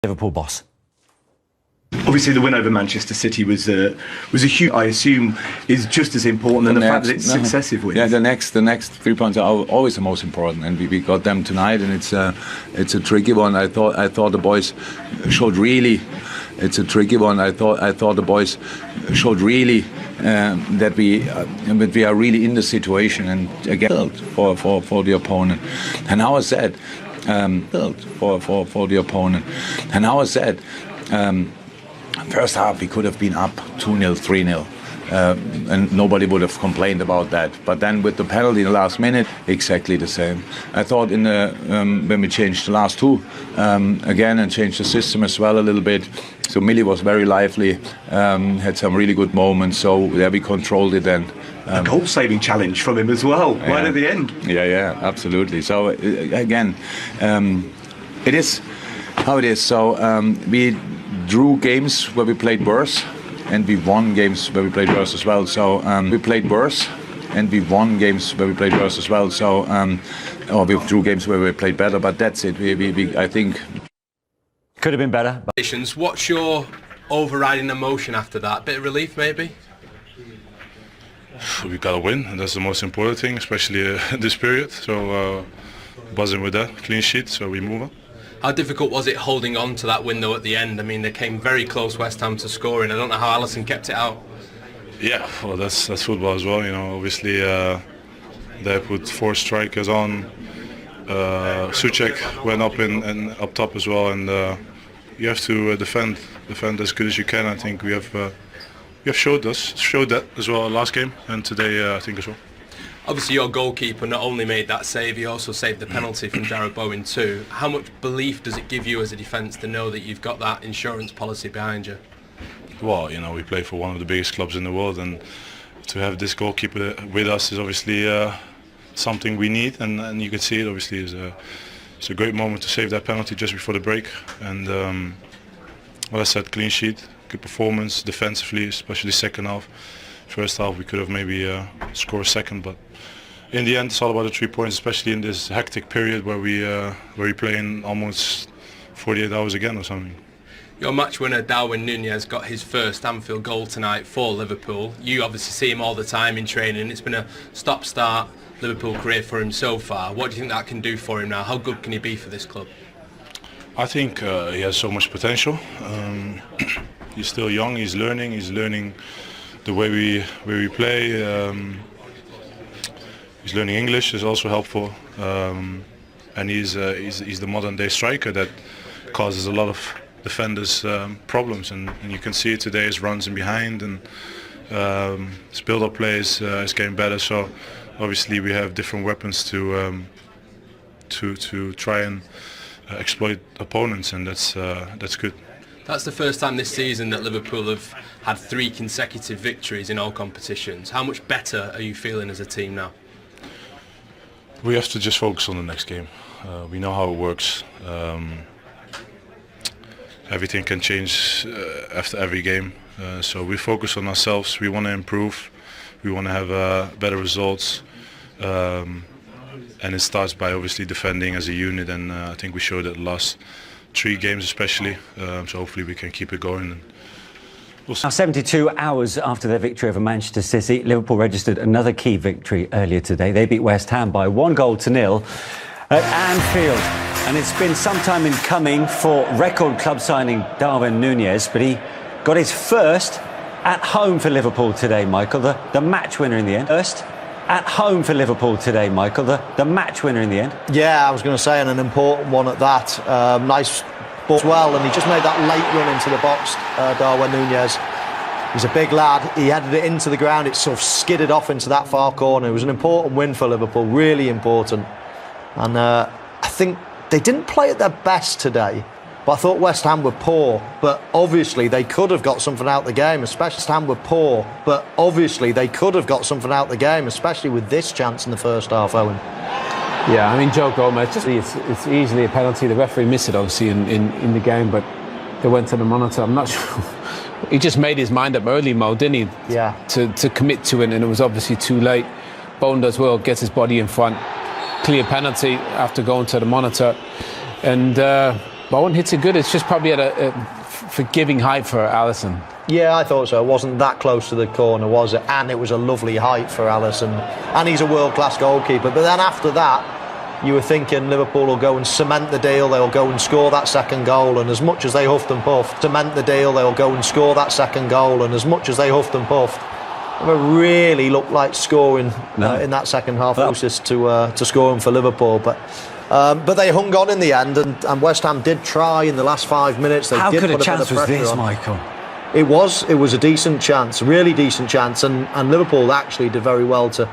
Liverpool boss. Obviously, the win over Manchester City was a huge. I assume is just as important than the fact that it's successive wins. Yeah, the next 3 points are always the most important, and we got them tonight, and it's a tricky one. I thought the boys showed really. It's a tricky one. I thought the boys showed really that we are really in the situation and again for the opponent. And how I said, for the opponent. And how I said. First half we could have been up 2-0, 3-0, and nobody would have complained about that. But then with the penalty in the last minute, exactly the same. I thought when we changed the last two again and changed the system as well a little bit. So Millie was very lively, had some really good moments. So there we controlled it then. A goal-saving challenge from him as well, right at the end. Yeah, absolutely. So again, it is how it is. So we drew games where we played worse, and we won games where we played worse as well. So we played worse, and we won games where we played worse as well. So or we drew games where we played better, but that's it. We I think could have been better. What's your overriding emotion after that? Bit of relief, maybe? We got to win, and that's the most important thing, especially this period. So buzzing with that clean sheet, so we move on. How difficult was it holding on to that win though at the end? I mean, they came very close, West Ham, to scoring. I don't know how Alisson kept it out. Yeah, well, that's football as well. You know, obviously they put 4 strikers on. Souček went up and up top as well, and you have to defend as good as you can. I think we have showed that as well last game, and today I think as well. Obviously your goalkeeper not only made that save, he also saved the penalty from Jarrod Bowen too. How much belief does it give you as a defence to know that you've got that insurance policy behind you? Well, you know, we play for one of the biggest clubs in the world, and to have this goalkeeper with us is obviously something we need, and you can see it obviously it's a great moment to save that penalty just before the break. And well, I said, clean sheet, good performance defensively, especially second half. First half we could have maybe scored a second, but in the end it's all about the 3 points, especially in this hectic period where we play in almost 48 hours again or something. Your match winner Darwin Nunez got his first Anfield goal tonight for Liverpool. You obviously see him all the time in training. It's been a stop-start Liverpool career for him so far. What do you think that can do for him now? How good can he be for this club? I think he has so much potential. He's still young, he's learning the way we play. He's learning English is also helpful, and he's the modern day striker that causes a lot of defenders problems, and you can see it today. His runs in behind and his build-up plays is getting better. So obviously we have different weapons to try and exploit opponents, and that's good. That's the first time this season that Liverpool have had 3 consecutive victories in all competitions. How much better are you feeling as a team now? We have to just focus on the next game. We know how it works. Everything can change after every game. So we focus on ourselves. We want to improve. We want to have better results. And it starts by obviously defending as a unit, and I think we showed that the last 3 games especially, so hopefully we can keep it going. And now, 72 hours after their victory over Manchester City, Liverpool registered another key victory earlier today. They beat West Ham by 1-0 at Anfield. And it's been some time in coming for record club signing Darwin Nunez, but he got his first at home for Liverpool today, Michael, the match winner in the end. First at home for Liverpool today, Michael, the match winner in the end. Yeah, I was going to say, and an important one at that. Nice ball as well, and he just made that late run into the box, Darwin Nunez. He's a big lad. He headed it into the ground. It sort of skidded off into that far corner. It was an important win for Liverpool, really important. And I think they didn't play at their best today, but I thought West Ham were poor. But obviously they could have got something out of the game, especially West Ham were poor. But obviously they could have got something out of the game, especially with this chance in the first half, Owen. Yeah, I mean, Joe Gomez, it's easily a penalty. The referee missed it, obviously, in the game, but they went to the monitor. I'm not sure. He just made his mind up early, Mo, didn't he? Yeah. To commit to it, and it was obviously too late. Bowen does well, gets his body in front. Clear penalty after going to the monitor. And Bowen hits it good. It's just probably at a forgiving height for Alisson. Yeah, I thought so. It wasn't that close to the corner, was it? And it was a lovely height for Alisson. And he's a world-class goalkeeper. But then after that, you were thinking Liverpool will go and cement the deal, they'll go and score that second goal, and as much as they huffed and puffed, cement the deal, they'll go and score that second goal, and as much as they huffed and puffed, never really looked like scoring in that second half, closest to scoring for Liverpool. But they hung on in the end, and West Ham did try in the last 5 minutes. They How did good put a chance was this, on. Michael? It was a decent chance, really decent chance, and Liverpool actually did very well to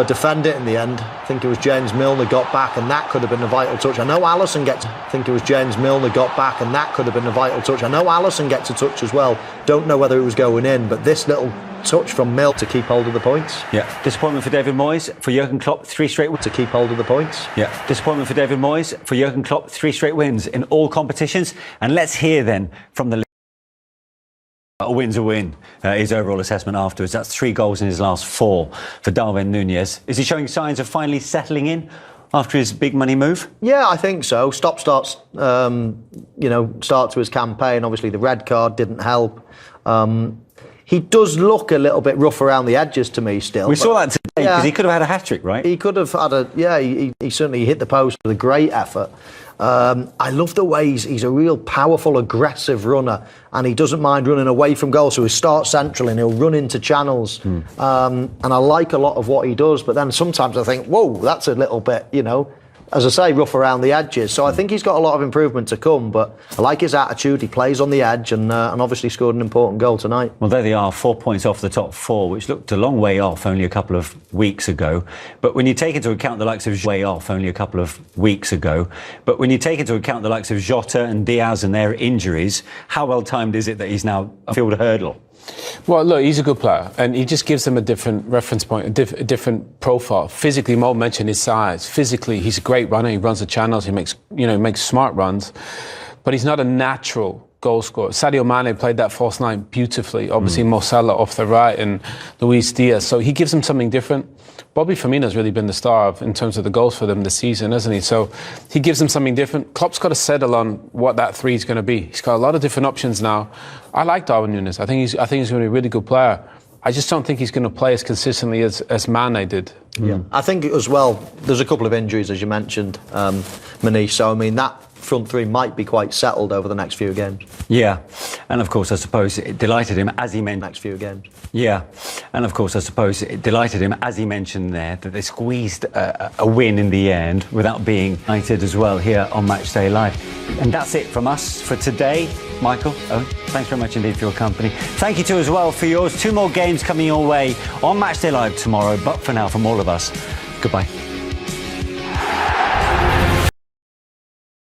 defend it in the end. I think it was James Milner got back, and that could have been a vital touch. I know Alisson gets. I think it was James Milner got back, and that could have been a vital touch. I know Alisson gets a touch as well. Don't know whether it was going in, but this little touch from Mill to keep hold of the points. Yeah. Disappointment for David Moyes, for Jurgen Klopp, 3 straight wins. To keep hold of the points. Yeah. Disappointment for David Moyes, for Jurgen Klopp, 3 straight wins in all competitions. And let's hear then from the a win's a win, his overall assessment afterwards. That's 3 goals in his last 4 for Darwin Núñez. Is he showing signs of finally settling in after his big money move? Yeah, I think so. Start to his campaign. Obviously, the red card didn't help. He does look a little bit rough around the edges to me still. We saw that today because he could have had a hat-trick, right? He could have had he certainly hit the post with a great effort. I love the way he's a real powerful, aggressive runner, and he doesn't mind running away from goal. So he starts central and he'll run into channels. And I like a lot of what he does, but then sometimes I think, whoa, that's a little bit, as I say, rough around the edges. So I think he's got a lot of improvement to come, but I like his attitude. He plays on the edge and obviously scored an important goal tonight. Well, there they are, 4 points off the top 4, which looked a long way off only a couple of weeks ago. But when you take into account the likes of Jota and Diaz and their injuries, how well timed is it that he's now a field hurdle? Well, look, he's a good player, and he just gives them a different reference point, a different profile. Physically, Mo mentioned his size. Physically, he's a great runner. He runs the channels. He makes smart runs, but he's not a natural goal scorer. Sadio Mane played that false nine beautifully. Obviously, Mo Salah off the right and Luis Diaz. So he gives them something different. Bobby Firmino's really been the star in terms of the goals for them this season, hasn't he? So he gives them something different. Klopp's got to settle on what that 3 is going to be. He's got a lot of different options now. I like Darwin Núñez. I think he's going to be a really good player. I just don't think he's going to play as consistently as Mane did. Yeah, I think as well, there's a couple of injuries, as you mentioned, Manish. So, I mean, that front 3 might be quite settled over the next few games. Yeah, and of course, I suppose it delighted him, as he mentioned. Next few games. Yeah, and of course, I suppose it delighted him, as he mentioned there, that they squeezed a win in the end without being united as well here on Matchday Live. And that's it from us for today. Michael, Owen, thanks very much indeed for your company. Thank you too as well for yours. 2 more games coming your way on Matchday Live tomorrow. But for now, from all of us, goodbye.